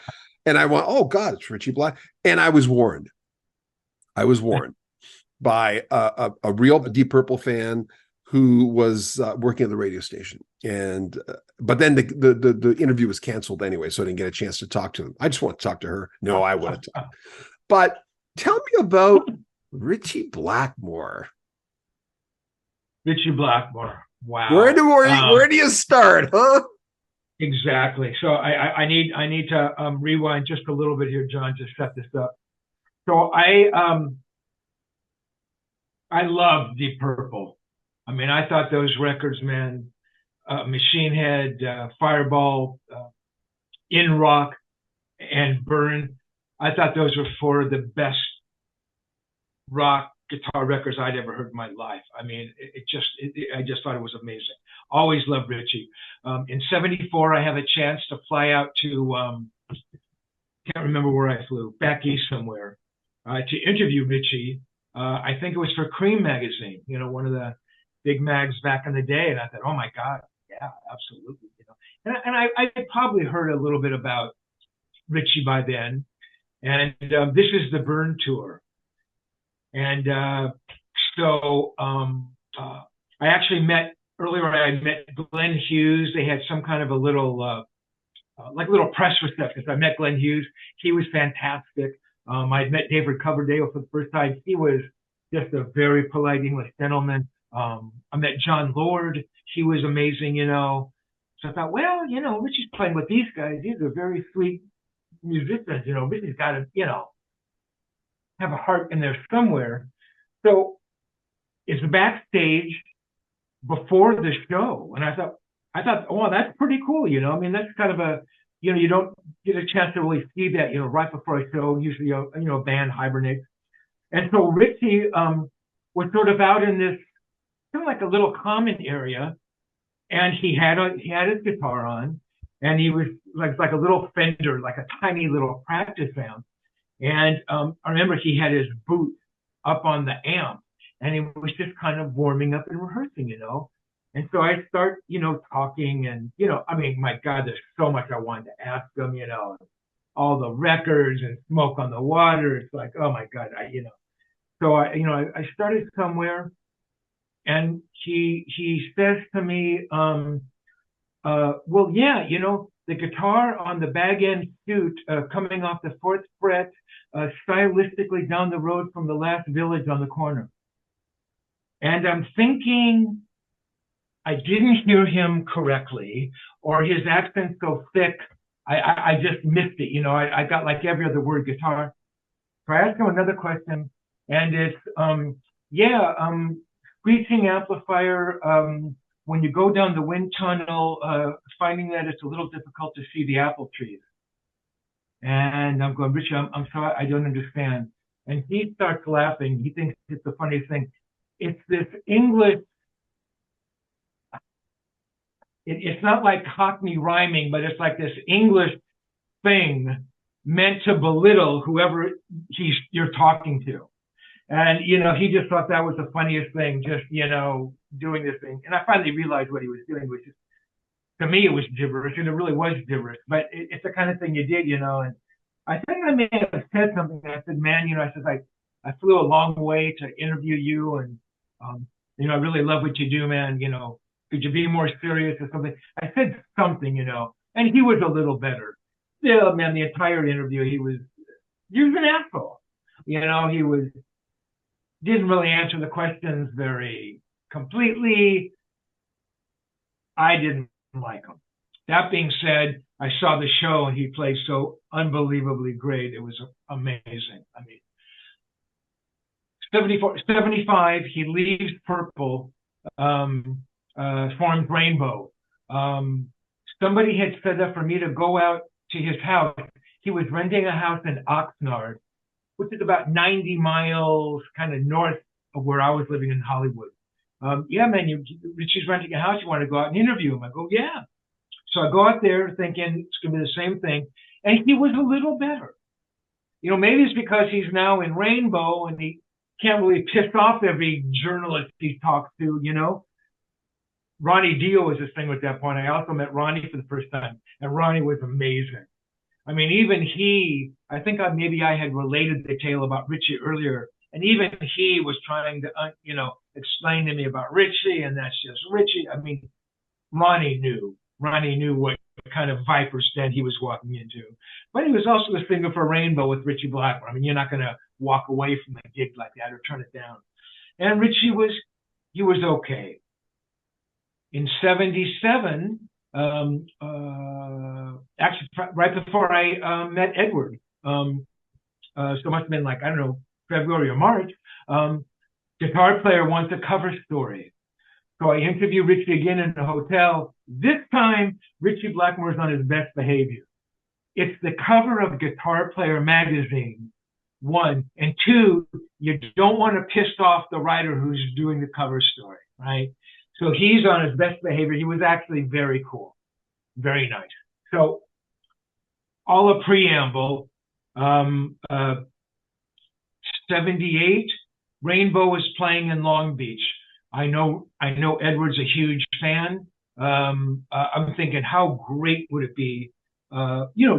And I went, oh God, it's Ritchie Black. And I was warned. By a real Deep Purple fan who was working at the radio station. And but then the interview was canceled anyway, so I didn't get a chance to talk to him. I just want to talk to her. No, I wouldn't. But tell me about Ritchie Blackmore. Ritchie Blackmore. Wow. Where do you start, huh? Exactly. So I need to rewind just a little bit here, John, to set this up. So I love Deep Purple. I mean, I thought those records, man, Machine Head, Fireball, In Rock, and Burn. I thought those were four of the best rock guitar records I'd ever heard in my life. I mean, I just thought it was amazing. Always loved Ritchie. In '74, I have a chance to fly out to, can't remember where I flew, back east somewhere, to interview Ritchie. I think it was for Cream magazine, one of the big mags back in the day. And I thought, oh my God, yeah, absolutely. And I probably heard a little bit about Ritchie by then. And this is the Burn tour. And so I actually met Glenn Hughes. They had some kind of a little, little press reception. So I met Glenn Hughes. He was fantastic. I'd met David Coverdale for the first time. He was just a very polite English gentleman. I met John Lord. He was amazing, So I thought, well, Ritchie's playing with these guys. These are very sweet musicians. Ritchie's got to, have a heart in there somewhere. So it's backstage before the show. And I thought, oh, that's pretty cool. I mean, that's kind of a, you don't get a chance to really see that, right before a show. Usually, a band hibernates. And so Ritchie was sort of out in this kind of like a little common area, and he had his guitar on, and he was like a little Fender, like a tiny little practice amp. And I remember he had his boot up on the amp, and he was just kind of warming up and rehearsing, And so I start, talking, and I mean, my God, there's so much I wanted to ask him, all the records and Smoke on the Water. It's like, oh my God, So I started somewhere, and he says to me, well, yeah, the guitar on the bag end suit coming off the fourth fret, stylistically down the road from the last village on the corner. And I'm thinking I didn't hear him correctly, or his accent's so thick, I just missed it. I got like every other word guitar. So I asked him another question, and it's, screeching amplifier, when you go down the wind tunnel, finding that it's a little difficult to see the apple trees. And I'm going, Ritchie, I'm sorry, I don't understand. And he starts laughing. He thinks it's the funniest thing. It's this English it's not like Cockney rhyming, but it's like this English thing meant to belittle whoever you're talking to. And, he just thought that was the funniest thing, just, doing this thing. And I finally realized what he was doing, which is, to me, it was gibberish, and it really was gibberish. But it's the kind of thing you did, And I think I may have said something. I said, man, I said, I flew a long way to interview you, and, I really love what you do, man. Could you be more serious or something? I said something, and he was a little better. Still, man, the entire interview, he was an asshole. He didn't really answer the questions very completely. I didn't like him. That being said, I saw the show and he played so unbelievably great. It was amazing. I mean, 75, he leaves Purple, forms Rainbow. Somebody had set up for me to go out to his house. He was renting a house in Oxnard, which is about 90 miles kind of north of where I was living in Hollywood. Yeah, man, Ritchie's renting a house. You want to go out and interview him? I go, yeah. So I go out there thinking it's going to be the same thing. And he was a little better. Maybe it's because he's now in Rainbow and he can't really piss off every journalist he talks to, Ronnie Dio was this thing at that point. I also met Ronnie for the first time, and Ronnie was amazing. I mean, even he, I think maybe I had related the tale about Ritchie earlier, and even he was trying to, explain to me about Ritchie, and that's just Ritchie. I mean, Ronnie knew what kind of viper's den he was walking into. But he was also a singer for Rainbow with Ritchie Blackmore. I mean, you're not going to walk away from a gig like that or turn it down. And Ritchie was okay. In 77, actually right before I met Edward, so it must have been like, I don't know, February or March, guitar player wants a cover story. So I interview Ritchie again in the hotel. This time, Ritchie Blackmore's on his best behavior. It's the cover of Guitar Player magazine, one. And two, you don't want to piss off the writer who's doing the cover story, right? So he's on his best behavior. He was actually very cool, very nice. So all a preamble, 78, Rainbow was playing in Long Beach. I know Edward's a huge fan. I'm thinking, how great would it be,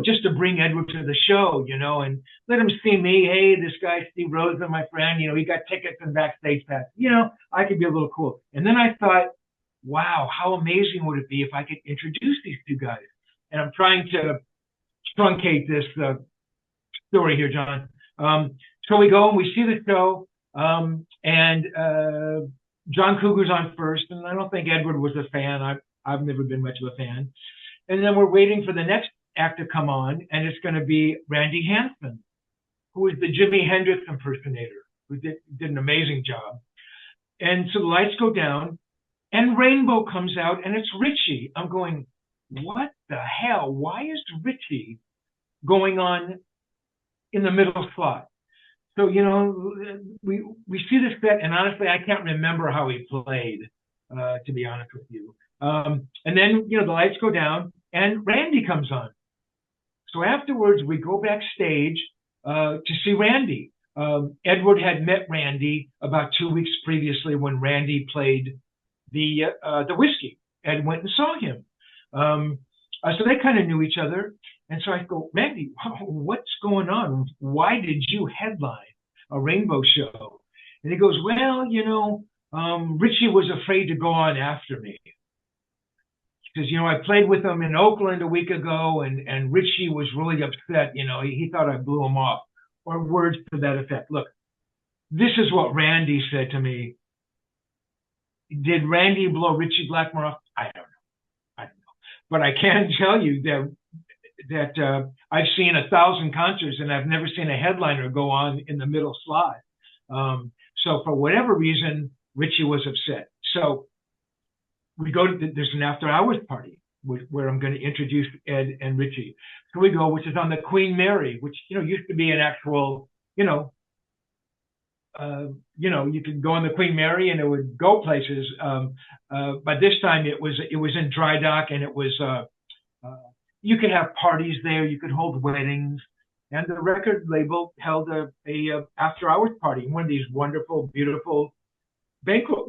just to bring Edward to the show, and let him see me. Hey, this guy, Steve Rosen, my friend, he got tickets and backstage pass. I could be a little cool. And then I thought, wow, how amazing would it be if I could introduce these two guys? And I'm trying to truncate this story here, John. So we go and we see the show, and John Cougar's on first, and I don't think Edward was a fan. I've never been much of a fan. And then we're waiting for the next act to come on, and it's going to be Randy Hansen, who is the Jimi Hendrix impersonator, who did an amazing job. And so the lights go down, and Rainbow comes out, and it's Ritchie. I'm going, what the hell? Why is Ritchie going on in the middle slot? So, we see this set, and honestly, I can't remember how he played, to be honest with you. And then, the lights go down, and Randy comes on. So afterwards, we go backstage to see Randy. Edward had met Randy about 2 weeks previously when Randy played the Whiskey. Ed went and saw him. So they kind of knew each other. And so I go, Randy, what's going on? Why did you headline a Rainbow show? And he goes, well, Ritchie was afraid to go on after me. Because, I played with him in Oakland a week ago, and Ritchie was really upset. He thought I blew him off, or words to that effect. Look, this is what Randy said to me. Did Randy blow Ritchie Blackmore off? I don't know. But I can tell you that I've seen 1,000 concerts, and I've never seen a headliner go on in the middle slot. So for whatever reason, Ritchie was upset. So we go to there's an after hours party where I'm going to introduce Ed and Ritchie. So we go, which is on the Queen Mary, which used to be an actual you could go on the Queen Mary and it would go places. But this time it was in dry dock, and it was you could have parties there, you could hold weddings, and the record label held a after hours party in one of these wonderful, beautiful banquet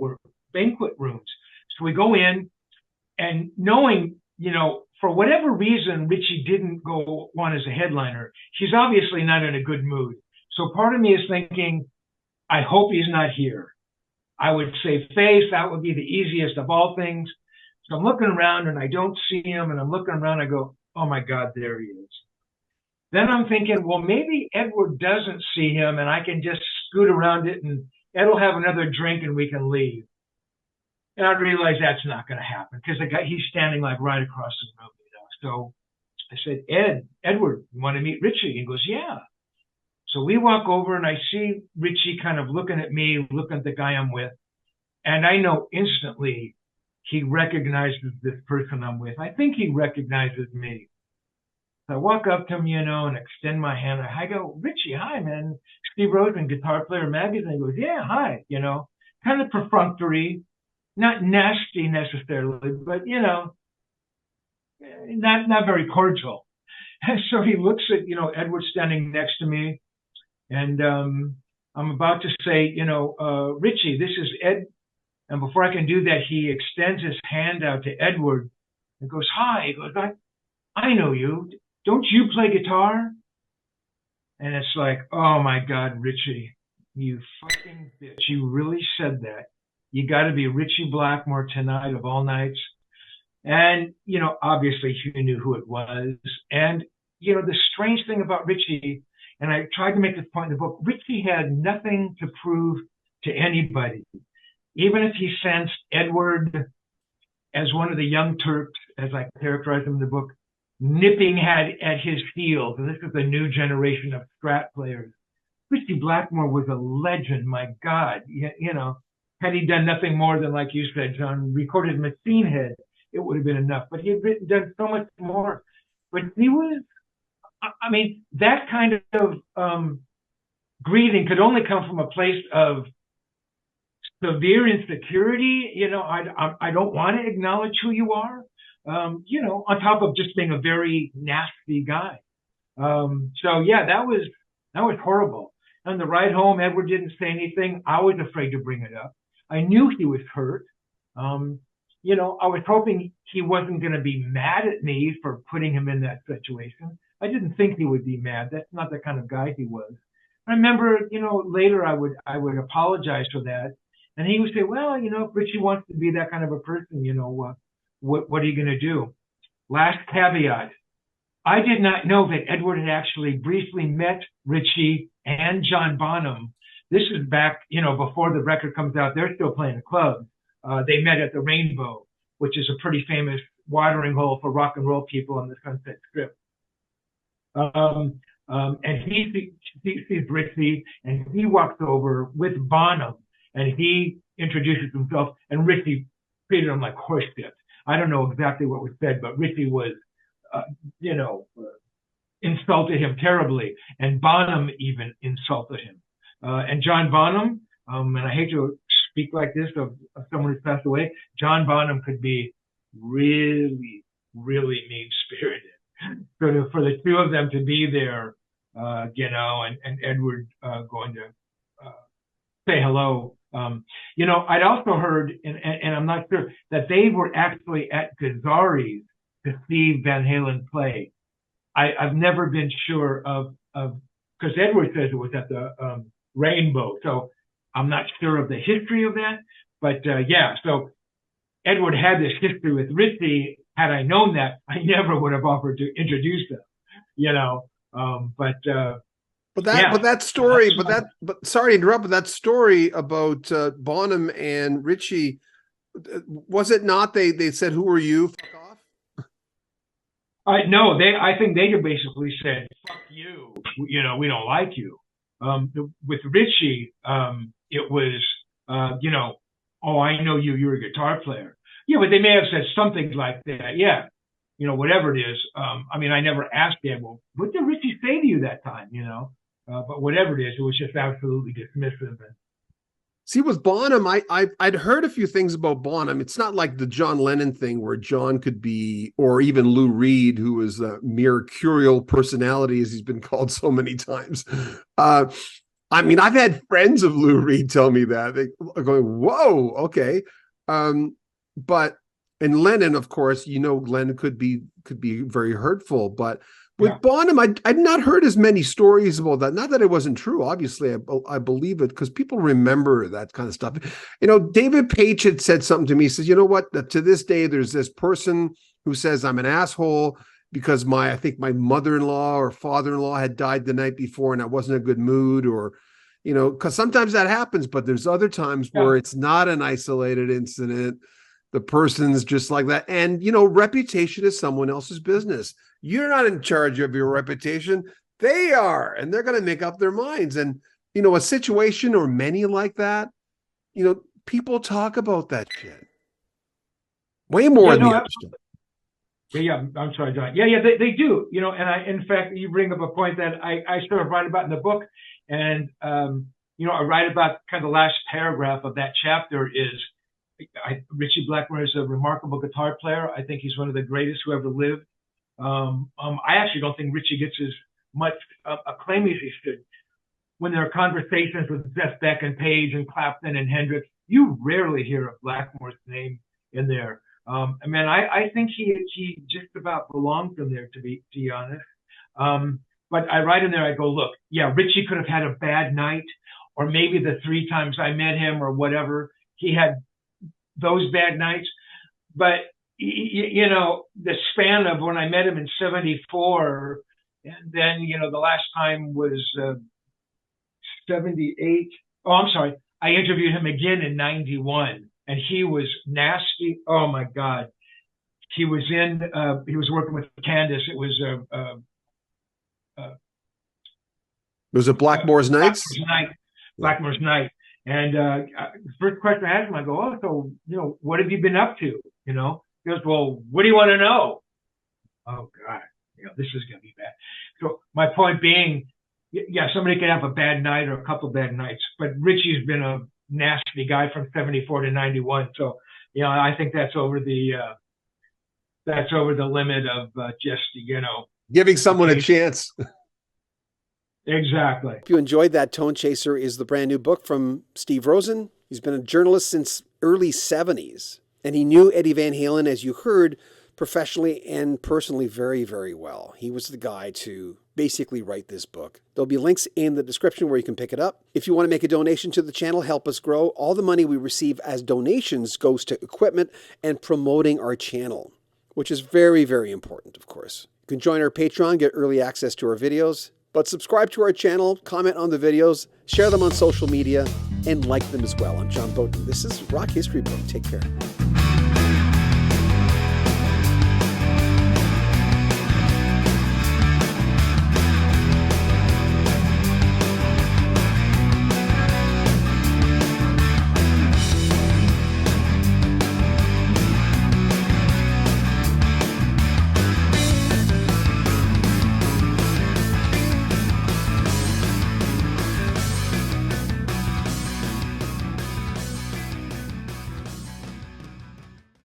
rooms. So we go in, and knowing, for whatever reason, Ritchie didn't go on as a headliner. He's obviously not in a good mood. So part of me is thinking, I hope he's not here. I would save face. That would be the easiest of all things. So I'm looking around and I don't see him, and I'm looking around. I go, oh my God, there he is. Then I'm thinking, well, maybe Edward doesn't see him and I can just scoot around it and Ed will have another drink and we can leave. And I realized that's not going to happen because he's standing like right across the room. So I said, Edward, you want to meet Ritchie? He goes, yeah. So we walk over and I see Ritchie kind of looking at me, looking at the guy I'm with. And I know instantly he recognizes this person I'm with. I think he recognizes me. So I walk up to him, and extend my hand. I go, Ritchie, hi, man. Steve Rosen, Guitar Player Magazine. He goes, yeah, hi, kind of perfunctory, not nasty necessarily, but, not very cordial. And so he looks at, Edward standing next to me. And I'm about to say, Ritchie, this is Ed. And before I can do that, he extends his hand out to Edward and goes, hi. He goes, I know you. Don't you play guitar? And it's like, oh my God, Ritchie, you fucking bitch. You really said that. You got to be Ritchie Blackmore tonight of all nights. And, obviously he knew who it was. And, the strange thing about Ritchie, and I tried to make this point in the book, Ritchie had nothing to prove to anybody. Even if he sensed Edward as one of the young Turks, as I characterize him in the book, nipping at his heels, and this was a new generation of Strat players. Ritchie Blackmore was a legend, my God. Had he done nothing more than, like you said, John, recorded Machine Head, it would have been enough. But he had done so much more. But he was, that kind of grieving could only come from a place of severe insecurity. I don't want to acknowledge who you are. On top of just being a very nasty guy. So yeah, that was horrible. On the ride home, Edward didn't say anything. I was afraid to bring it up. I knew he was hurt. I was hoping he wasn't going to be mad at me for putting him in that situation. I didn't think he would be mad. That's not the kind of guy he was. I remember, later I would apologize for that. And he would say, well, if Ritchie wants to be that kind of a person, what are you going to do? Last caveat. I did not know that Edward had actually briefly met Ritchie and John Bonham. This is back, before the record comes out. They're still playing the clubs. They met at the Rainbow, which is a pretty famous watering hole for rock and roll people on the Sunset Strip. And he sees Ritchie, and he walks over with Bonham, and he introduces himself, and Ritchie treated him like horse shit. I don't know exactly what was said, but Ritchie was, insulted him terribly, and Bonham even insulted him. And John Bonham, and I hate to speak like this of someone who's passed away, John Bonham could be really, really mean-spirited. So for the two of them to be there, and Edward going to say hello. I'd also heard, and I'm not sure, that they were actually at Gazzari's to see Van Halen play. I've never been sure of because Edward says it was at the Rainbow, so I'm not sure of the history of that. But so Edward had this history with Ritchie. Had I known that, I never would have offered to introduce them. Sorry to interrupt, but that story about Bonham and Ritchie, was it not? They said, "Who are you? Fuck off." No, I think they basically said, "Fuck you." We don't like you. With Ritchie, it was, oh, I know you. You're a guitar player. Yeah, but they may have said something like that. Yeah, whatever it is. I never asked them, well, what did Ritchie say to you that time? But whatever it is, it was just absolutely dismissive. And, See, with Bonham, I'd heard a few things about Bonham. It's not like the John Lennon thing where John could be, or even Lou Reed, who was a mercurial personality, as he's been called so many times. I mean, I've had friends of Lou Reed tell me that. They are going, whoa, okay. But and Lennon, of course, Lennon could be very hurtful. But with Bonham, I'd not heard as many stories about that. Not that it wasn't true. Obviously, I believe it because people remember that kind of stuff. David Page had said something to me. He says, you know what? To this day, there's this person who says I'm an asshole because I think my mother-in-law or father-in-law had died the night before and I wasn't in a good mood, or, because sometimes that happens, but there's other times where it's not an isolated incident. The person's just like that. And, reputation is someone else's business. You're not in charge of your reputation. They are, and they're going to make up their minds. And, a situation or many like that, people talk about that shit way more than the other stuff. Yeah, I'm sorry, John. Yeah, they do. And in fact, you bring up a point that I sort of write about in the book, and I write about kind of the last paragraph of that chapter is Ritchie Blackmore is a remarkable guitar player. I think he's one of the greatest who ever lived. I actually don't think Ritchie gets as much acclaim as he should. When there are conversations with Jeff Beck and Page and Clapton and Hendrix, you rarely hear of Blackmore's name in there. I think he just about belongs in there, to be honest. But I write in there, I go, look, Ritchie could have had a bad night, or maybe the 3 times I met him or whatever, he had those bad nights. But, the span of when I met him in 74, and then, the last time was 78. Oh, I'm sorry. I interviewed him again in 91. And he was nasty. Oh my God. He was working with Candace. It was it Blackmore's Nights? Blackmore's Night. And the first question I asked him, I go, so, what have you been up to? He goes, well, what do you want to know? Oh God, this is going to be bad. So my point being, somebody can have a bad night or a couple of bad nights, but Ritchie's been a nasty guy from 74 to 91. So, I think that's over the limit of just, giving someone a chance. Exactly. If you enjoyed that, Tone Chaser is the brand new book from Steve Rosen. He's been a journalist since early 70s, and he knew Eddie Van Halen, as you heard, professionally and personally very, very well. He was the guy to basically write this book. There'll be links in the description where you can pick it up. If you want to make a donation to the channel, help us grow. All the money we receive as donations goes to equipment and promoting our channel, which is very, very important, of course. You can join our Patreon, get early access to our videos, but subscribe to our channel, comment on the videos, share them on social media, and like them as well. I'm John Bowden. This is Rock History Book. Take care.